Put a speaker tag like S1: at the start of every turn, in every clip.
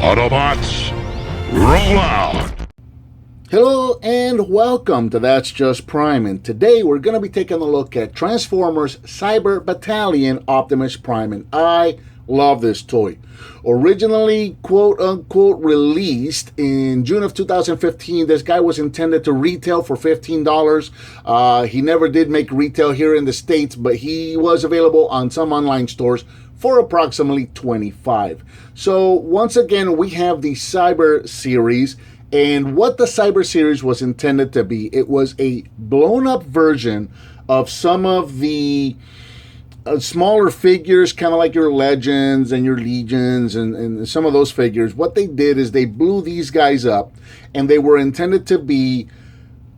S1: Autobots, roll out!
S2: Hello and welcome to That's Just Prime, and today we're going to be taking a look at Transformers Cyber Battalion Optimus Prime, and I love this toy. Originally, quote-unquote, released in June of 2015, this guy was intended to retail for $15. He never did make retail here in the States, but he was available on some online stores for approximately $25. So once again, we have the Cyber series. And what the Cyber series was intended to be, it was a blown-up version of some of the smaller figures, kind of like your Legends and your Legions and some of those figures. What they did is they blew these guys up, and they were intended to be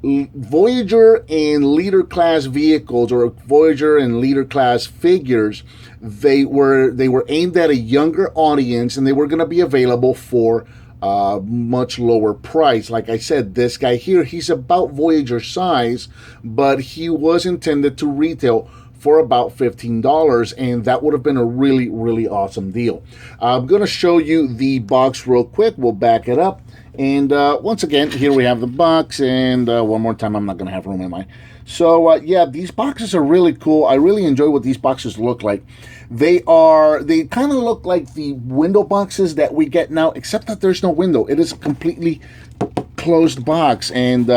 S2: Voyager and Leader class vehicles, or Voyager and Leader class figures. They were aimed at a younger audience, and they were going to be available for much lower price. Like I said, this guy here, he's about Voyager size, but he was intended to retail for about $15, and that would have been a really, really awesome deal. I'm going to show you the box real quick. We'll back it up. And once again, here we have the box, and one more time, I'm not going to have room in my... So, yeah, these boxes are really cool. I really enjoy what these boxes look like. They kind of look like the window boxes that we get now, except that there's no window. It is a completely closed box, and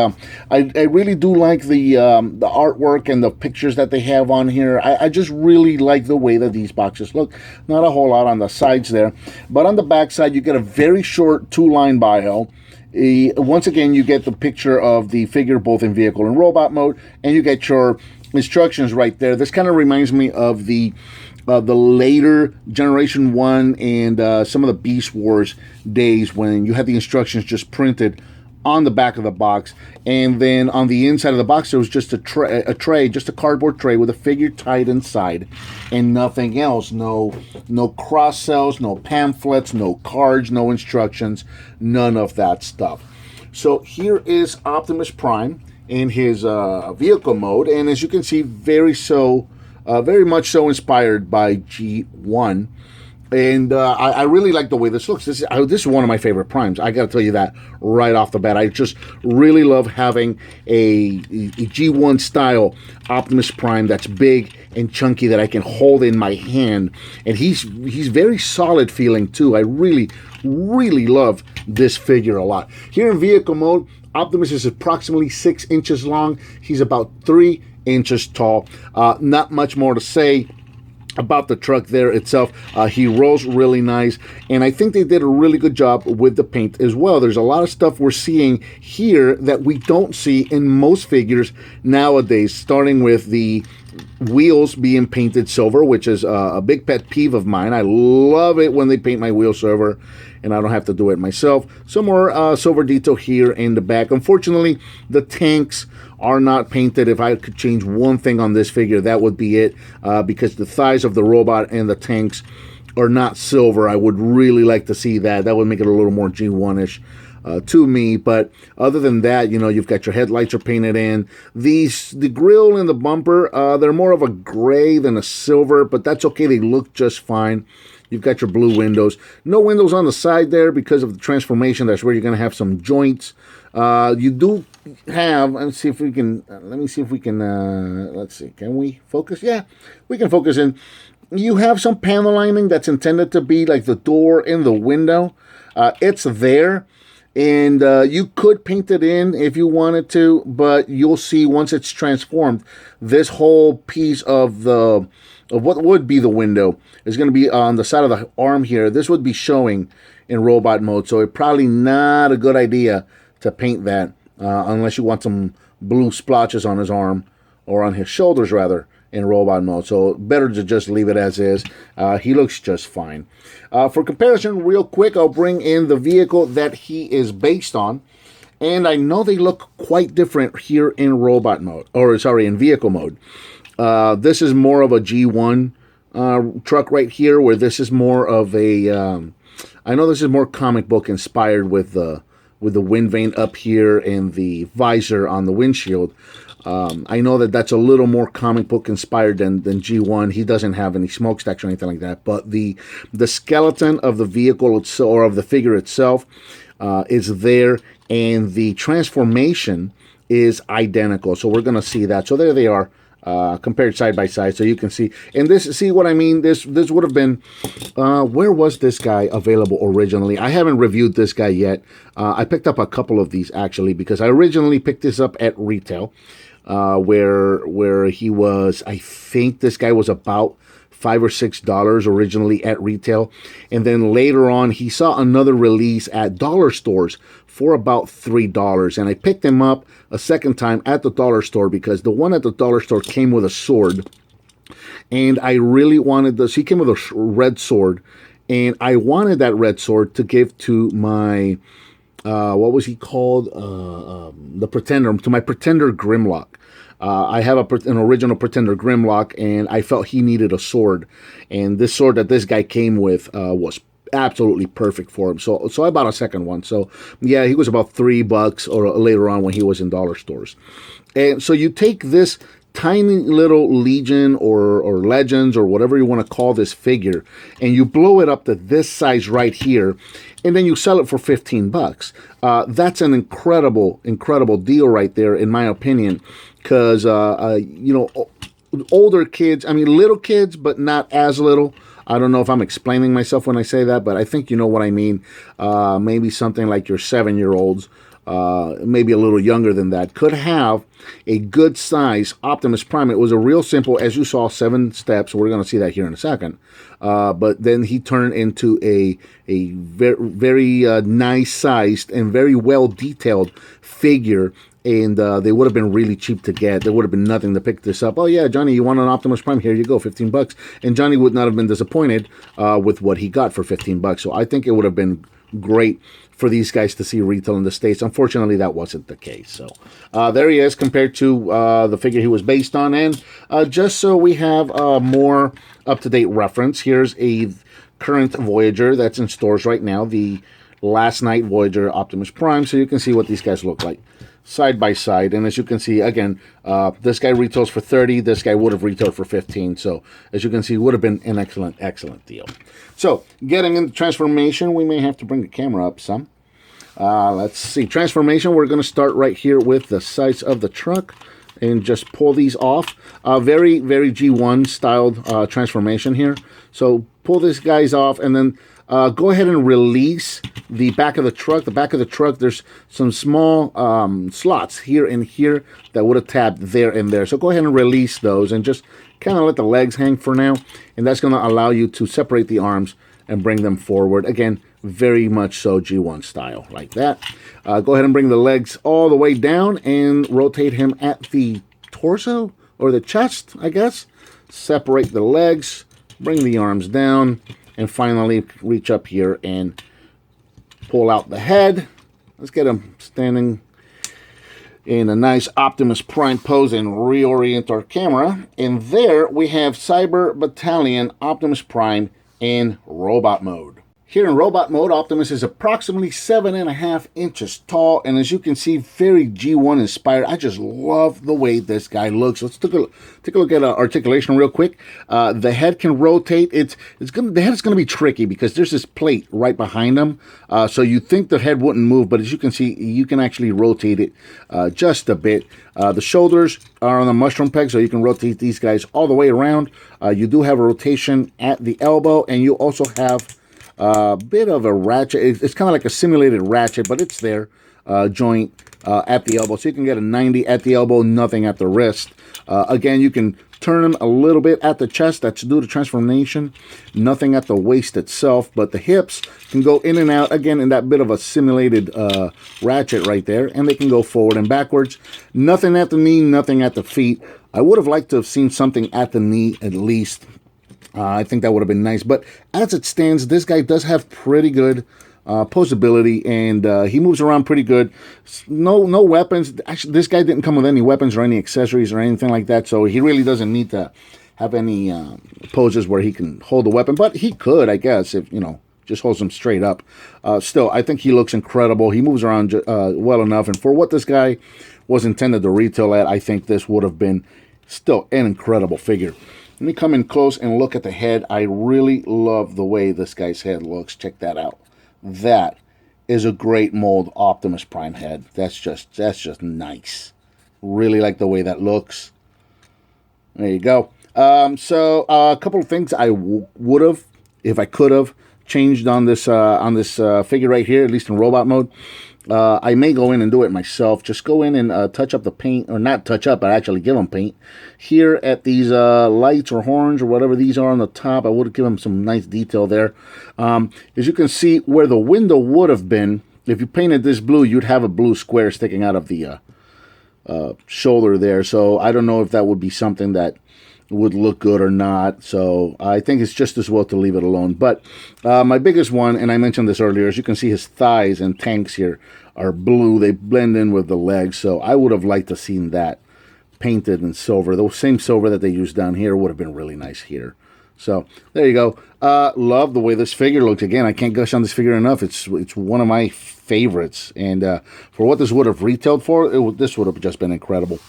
S2: I really do like the artwork and the pictures that they have on here. I just really like the way that these boxes look. Not a whole lot on the sides there, but on the back side, you get a very short two-line bio. Once again, you get the picture of the figure both in vehicle and robot mode, and you get your instructions right there. This kind of reminds me of the later Generation 1 and some of the Beast Wars days, when you had the instructions just printed on the back of the box, and then on the inside of the box there was just a tray, just a cardboard tray with a figure tied inside, and nothing else. No cross cells, no pamphlets, no cards, no instructions, none of that stuff. So here is Optimus Prime in his vehicle mode, and as you can see, very much so inspired by G1. And I really like the way this looks. This is one of my favorite Primes. I got to tell you that right off the bat. I just really love having a G1 style Optimus Prime that's big and chunky that I can hold in my hand. And he's very solid feeling too. I really, really love this figure a lot. Here in vehicle mode, Optimus is approximately 6 inches long. He's about 3 inches tall. Not much more to say about the truck there itself. He rolls really nice, and I think they did a really good job with the paint as well. There's a lot of stuff we're seeing here that we don't see in most figures nowadays, starting with the wheels being painted silver, which is a big pet peeve of mine. I love it when they paint my wheels silver and I don't have to do it myself. Some more silver detail here in the back. Unfortunately, the tanks are not painted. If I could change one thing on this figure, that would be it, because the thighs of the robot and the tanks are not silver. I would really like to see that. That would make it a little more G1-ish to me. But other than that, you know, you've got your headlights are painted in. The grill and the bumper, they're more of a gray than a silver, but that's okay. They look just fine. You've got your blue windows. No windows on the side there because of the transformation. That's where you're going to have some joints. You do have, let's see if we can, let's see, can we focus? Yeah, we can focus in. You have some panel lining that's intended to be like the door in the window. It's there, and you could paint it in if you wanted to, but you'll see once it's transformed, this whole piece of what would be the window is going to be on the side of the arm here. This would be showing in robot mode, so it's probably not a good idea to paint that unless you want some blue splotches on his arm, or on his shoulders rather, in robot mode. So better to just leave it as is. He looks just fine. For comparison, real quick, I'll bring in the vehicle that he is based on. And I know they look quite different here in robot mode, or sorry, in vehicle mode. This is more of a G1 truck right here, where this is more of a, I know this is more comic book inspired with the wind vane up here and the visor on the windshield. I know that that's a little more comic book inspired than G1. He doesn't have any smokestacks or anything like that, but the skeleton of the vehicle itself, or of the figure itself, is there, and the transformation is identical. So we're going to see that. So there they are, compared side by side, so you can see. And this, see what I mean? This would have been, where was this guy available originally? I haven't reviewed this guy yet. I picked up a couple of these actually, because I originally picked this up at retail, where he was, I think this guy was about $5 or $6 originally at retail, and then later on he saw another release at dollar stores for about $3, and I picked him up a second time at the dollar store because the one at the dollar store came with a sword, and I really wanted this. He came with a red sword, and I wanted that red sword to give to my what was he called, the Pretender, to my Pretender Grimlock. I have an original Pretender Grimlock, and I felt he needed a sword. And this sword that this guy came with was absolutely perfect for him. So I bought a second one. So yeah, he was about $3 or later on when he was in dollar stores. And so you take this tiny little Legion or Legends or whatever you want to call this figure, and you blow it up to this size right here, and then you sell it for $15. That's an incredible deal right there, in my opinion, because you know, older kids, I mean little kids, but not as little. I don't know if I'm explaining myself when I say that, but I think you know what I mean. Maybe something like your 7-year-olds, maybe a little younger than that, could have a good size Optimus Prime. It was a real simple, as you saw, 7 steps. We're going to see that here in a second. But then he turned into a very nice sized and very well detailed figure. And they would have been really cheap to get. There would have been nothing to pick this up. Oh yeah, Johnny, you want an Optimus Prime? Here you go, $15. And Johnny would not have been disappointed with what he got for $15. So I think it would have been great for these guys to see retail in the States. Unfortunately, that wasn't the case. So there he is compared to the figure he was based on. And just so we have a more up-to-date reference, here's a current Voyager that's in stores right now, the Last Night Voyager Optimus Prime, so you can see what these guys look like side by side. And as you can see, again, this guy retails for $30. This guy would have retailed for $15. So as you can see, would have been an excellent deal. So getting into transformation, we may have to bring the camera up some. Let's see. Transformation, we're going to start right here with the sides of the truck and just pull these off. Very G1 styled transformation here. So pull these guys off, and then go ahead and release the back of the truck. The back of the truck, there's some small slots here and here that would have tabbed there and there. So go ahead and release those and just kind of let the legs hang for now. And that's going to allow you to separate the arms and bring them forward. Again, very much so G1 style, like that. Go ahead and bring the legs all the way down and rotate him at the torso or the chest, I guess. Separate the legs, bring the arms down, and finally reach up here and pull out the head. Let's get him standing in a nice Optimus Prime pose and reorient our camera. And there we have Cyber Battalion Optimus Prime in robot mode. Here in robot mode, Optimus is approximately 7.5 inches tall, and as you can see, very G1 inspired. I just love the way this guy looks. Let's take a look at articulation real quick. The head can rotate. The head is gonna be tricky because there's this plate right behind him, so you think the head wouldn't move, but as you can see, you can actually rotate it just a bit. The shoulders are on the mushroom peg, so you can rotate these guys all the way around. You do have a rotation at the elbow, and you also have a bit of a ratchet. It's kind of like a simulated ratchet, but it's there, joint at the elbow. So you can get a 90 at the elbow, nothing at the wrist. Again, you can turn them a little bit at the chest. That's due to transformation. Nothing at the waist itself, but the hips can go in and out, again, in that bit of a simulated ratchet right there. And they can go forward and backwards. Nothing at the knee, nothing at the feet. I would have liked to have seen something at the knee at least. I think that would have been nice. But as it stands, this guy does have pretty good posability, and he moves around pretty good. No weapons. Actually, this guy didn't come with any weapons or any accessories or anything like that, so he really doesn't need to have any poses where he can hold a weapon. But he could, I guess, if just holds him straight up. Still, I think he looks incredible. He moves around well enough, and for what this guy was intended to retail at, I think this would have been still an incredible figure. Let me come in close and look at the head. I really love the way this guy's head looks. Check that out. That is a great mold Optimus Prime head. That's just nice. Really like the way that looks. There you go. So a couple of things I would have, if I could have, changed on this figure right here, at least in robot mode. I may go in and do it myself. Just go in and touch up the paint, or not touch up, but actually give them paint. Here at these lights or horns or whatever these are on the top, I would have given them some nice detail there. As you can see, where the window would have been, if you painted this blue, you'd have a blue square sticking out of the shoulder there. So I don't know if that would be something that would look good or not, so I think it's just as well to leave it alone. But my biggest one, and I mentioned this earlier, as you can see, his thighs and tanks here are blue. They blend in with the legs, so I would have liked to seen that painted in silver. The same silver that they used down here would have been really nice here. So there you go. Love the way this figure looks. Again, I can't gush on this figure enough. It's one of my favorites, and for what this would have retailed for, this would have just been incredible.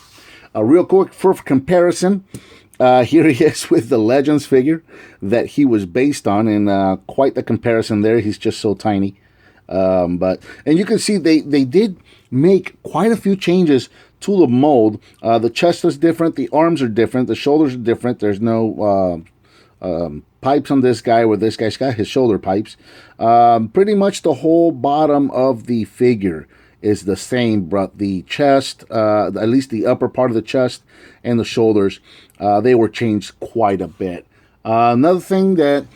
S2: Real quick, for comparison, here he is with the Legends figure that he was based on, and quite the comparison there. He's just so tiny. And you can see they did make quite a few changes to the mold. The chest is different, the arms are different, the shoulders are different. There's no pipes on this guy, where this guy's got his shoulder pipes. Pretty much the whole bottom of the figure is the same, but the chest, at least the upper part of the chest and the shoulders, they were changed quite a bit. Another thing that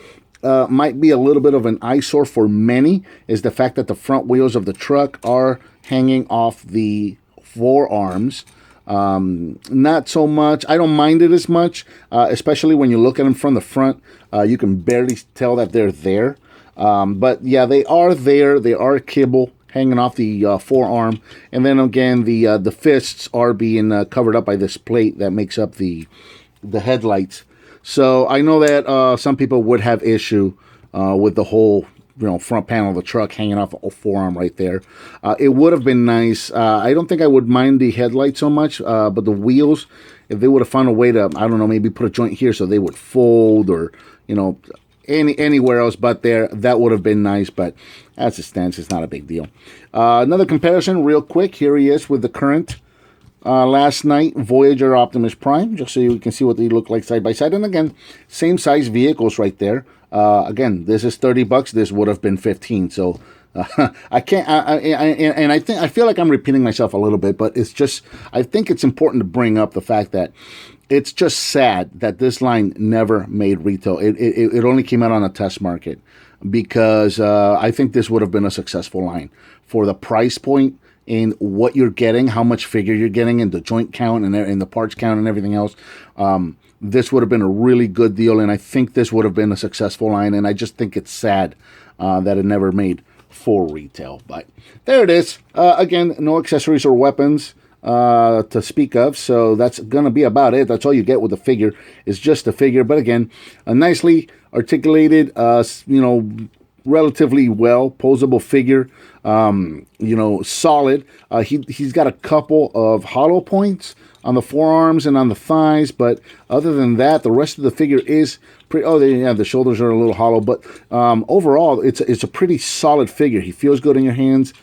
S2: might be a little bit of an eyesore for many is the fact that the front wheels of the truck are hanging off the forearms. Not so much. I don't mind it as much, especially when you look at them from the front. You can barely tell that they're there. But yeah, they are there. They are kibble hanging off the forearm, and then again the fists are being covered up by this plate that makes up the headlights. So I know that some people would have issue with the whole front panel of the truck hanging off a forearm right there. It would have been nice. I don't think I would mind the headlights so much, but the wheels, if they would have found a way to, I don't know, maybe put a joint here so they would fold, or anywhere else but there, that would have been nice. But as it stands, it's not a big deal. Another comparison real quick. Here he is with the current last night Voyager Optimus Prime, just so you can see what they look like side by side. And again, same size vehicles right there. Again, this is $30. This would have been 15. So I can't. I feel like I'm repeating myself a little bit, but it's just, I think it's important to bring up the fact that it's just sad that this line never made retail. It only came out on a test market, because I think this would have been a successful line for the price point and what you're getting, how much figure you're getting, and the joint count and the parts count and everything else. This would have been a really good deal, and I think this would have been a successful line, and I just think it's sad that it never made for retail. But there it is. Again, no accessories or weapons to speak of, so that's gonna be about it. That's all you get with the figure, is just a figure. But again, a nicely articulated, relatively well posable figure. Solid. He's got a couple of hollow points on the forearms and on the thighs, but other than that, the rest of the figure is pretty. The shoulders are a little hollow, but overall, it's a pretty solid figure. He feels good in your hands.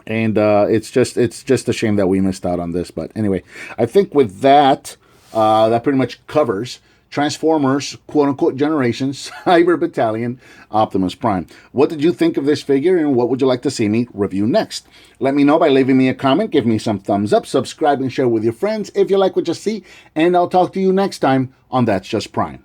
S2: And it's just a shame that we missed out on this. But anyway, I think with that, that pretty much covers Transformers, quote-unquote, Generations, Cyber Battalion, Optimus Prime. What did you think of this figure, and what would you like to see me review next? Let me know by leaving me a comment, give me some thumbs up, subscribe and share with your friends if you like what you see, and I'll talk to you next time on That's Just Prime.